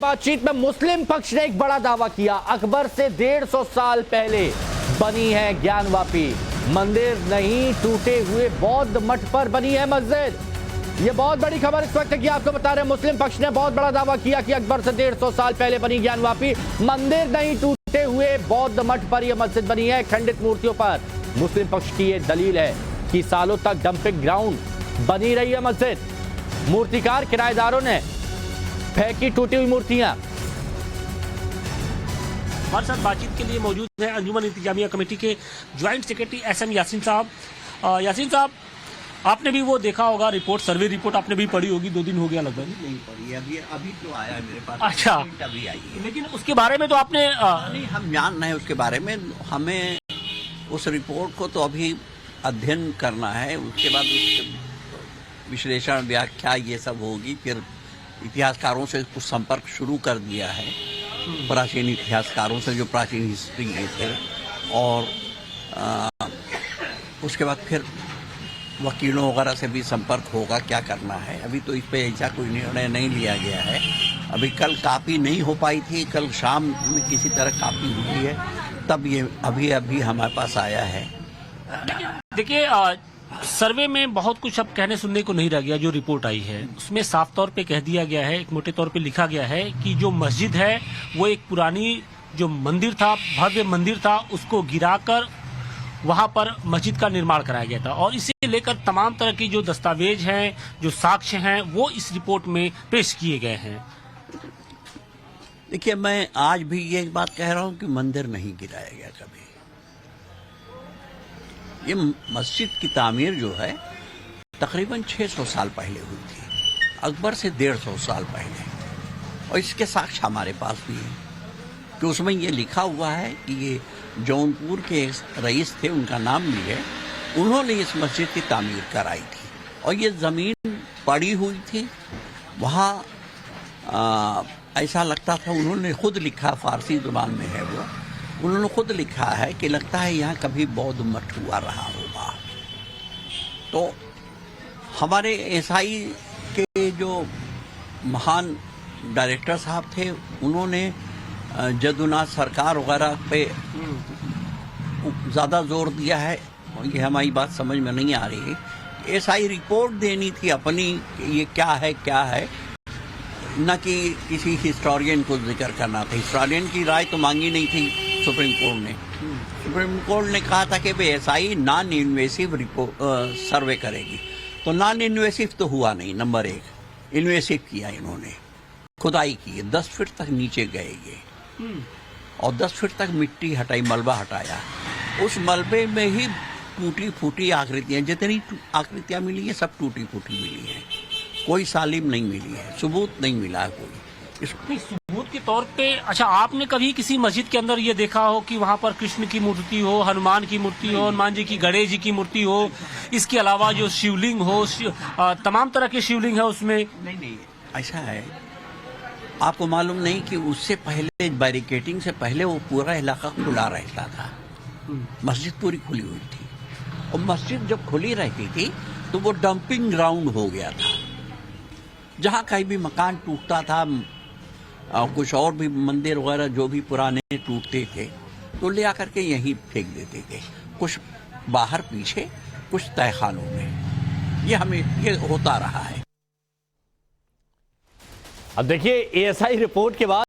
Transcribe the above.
बातचीत में मुस्लिम पक्ष ने एक बड़ा दावा किया। अकबर से 150 साल पहले बनी है ज्ञानवापी मंदिर, नहीं टूटे हुए बौद्ध मठ पर बनी है मस्जिद। ये बहुत बड़ी खबर इस वक्त की आपको बता रहे हैं। मुस्लिम पक्ष ने बहुत बड़ा दावा किया कि अकबर से 150 साल पहले बनी ज्ञानवापी मंदिर, नहीं टूटे हुए बौद्ध मठ पर यह मस्जिद बनी है खंडित मूर्तियों पर। मुस्लिम पक्ष की यह दलील है कि सालों तक डंपिंग ग्राउंड बनी रही है मस्जिद। मूर्तिकार किराएदारों ने फेंकी टूटी हुई मूर्तियां। हमारे साथ बातचीत के लिए मौजूद है अंजुमन इंतजामिया कमेटी के ज्वाइंट सेक्रेटरी एसएम यासीन साहब। यासीन साहब, आपने भी वो देखा होगा रिपोर्ट, सर्वे रिपोर्ट आपने भी पढ़ी होगी, 2 दिन हो गया लगभग। नहीं पढ़ी, अभी तो आया है मेरे पास। अच्छा, अभी आई है। लेकिन उसके बारे में तो आपने नहीं, हम जान रहे हैं उसके बारे में। हमें उस रिपोर्ट को तो अभी अध्ययन करना है, उसके बाद उसके विश्लेषण व्याख्या ये सब होगी। फिर इतिहासकारों से कुछ संपर्क शुरू कर दिया है, प्राचीन इतिहासकारों से जो प्राचीन हिस्ट्री के थे, और उसके बाद फिर वकीलों वगैरह से भी संपर्क होगा क्या करना है। अभी तो इस पे ऐसा कोई निर्णय नहीं लिया गया है। अभी कल कापी नहीं हो पाई थी, कल शाम में किसी तरह कापी हुई है, तब ये अभी हमारे पास आया है। देखिए, सर्वे में बहुत कुछ अब कहने सुनने को नहीं रह गया। जो रिपोर्ट आई है उसमें साफ तौर पे कह दिया गया है, एक मोटे तौर पे लिखा गया है कि जो मस्जिद है वो एक पुरानी जो मंदिर था, भव्य मंदिर था, उसको गिराकर वहां पर मस्जिद का निर्माण कराया गया था। और इसे लेकर तमाम तरह की जो दस्तावेज हैं, जो साक्ष्य हैं, वो इस रिपोर्ट में पेश किए गए हैं। देखिए, मैं आज भी ये बात कह रहा हूँ कि मंदिर नहीं गिराया गया कभी। ये मस्जिद की तामीर जो है तकरीबन 600 साल पहले हुई थी, अकबर से 150 साल पहले। और इसके साक्ष्य हमारे पास भी हैं कि उसमें ये लिखा हुआ है कि ये जौनपुर के रईस थे, उनका नाम भी है, उन्होंने इस मस्जिद की तामीर कराई थी। और ये ज़मीन पड़ी हुई थी वहाँ, ऐसा लगता था, उन्होंने खुद लिखा, फारसी ज़ुबान में है वो, उन्होंने खुद लिखा है कि लगता है यहाँ कभी बौद्ध मठ हुआ रहा होगा। तो हमारे एसआई के जो महान डायरेक्टर साहब थे, उन्होंने जदुनाथ सरकार वगैरह पे ज़्यादा जोर दिया है। और ये हमारी बात समझ में नहीं आ रही है। एसआई रिपोर्ट देनी थी अपनी, ये क्या है, न कि किसी हिस्टोरियन को जिक्र करना था। हिस्टोरियन की राय तो मांगी नहीं थी सुप्रीम कोर्ट ने। सुप्रीम कोर्ट ने कहा था कि भाई एसआई नॉन इन्वेसिव सर्वे करेगी। तो नॉन इन्वेसिव तो हुआ नहीं, नंबर 1। इन्वेसिव किया इन्होंने, खुदाई की, 10 फीट तक नीचे गए ये, और 10 फीट तक मिट्टी हटाई, मलबा हटाया। उस मलबे में ही टूटी फूटी आकृतियाँ, जितनी आकृतियाँ मिली है सब टूटी फूटी मिली हैं। कोई सालिम नहीं मिली है, सबूत नहीं मिला है कोई। सबूत के तौर पे, अच्छा, आपने कभी किसी मस्जिद के अंदर ये देखा हो कि वहाँ पर कृष्ण की मूर्ति हो, हनुमान की मूर्ति हो, हनुमान जी की, गणेश जी की मूर्ति हो, इसके अलावा जो शिवलिंग हो, तमाम तरह के शिवलिंग है उसमें? नहीं, ऐसा है। आपको मालूम नहीं कि उससे पहले, बैरिकेटिंग से पहले, वो पूरा इलाका खुला रहता था। मस्जिद पूरी खुली हुई थी, और मस्जिद जब खुली रहती थी तो वो डंपिंग ग्राउंड हो गया था। जहाँ कहीं भी मकान टूटता था, कुछ और भी मंदिर वगैरह जो भी पुराने टूटते थे, तो ले आकर के यहीं फेंक देते थे, कुछ बाहर पीछे, कुछ तहखानों में। ये होता रहा है। अब देखिए, एएसआई रिपोर्ट के बाद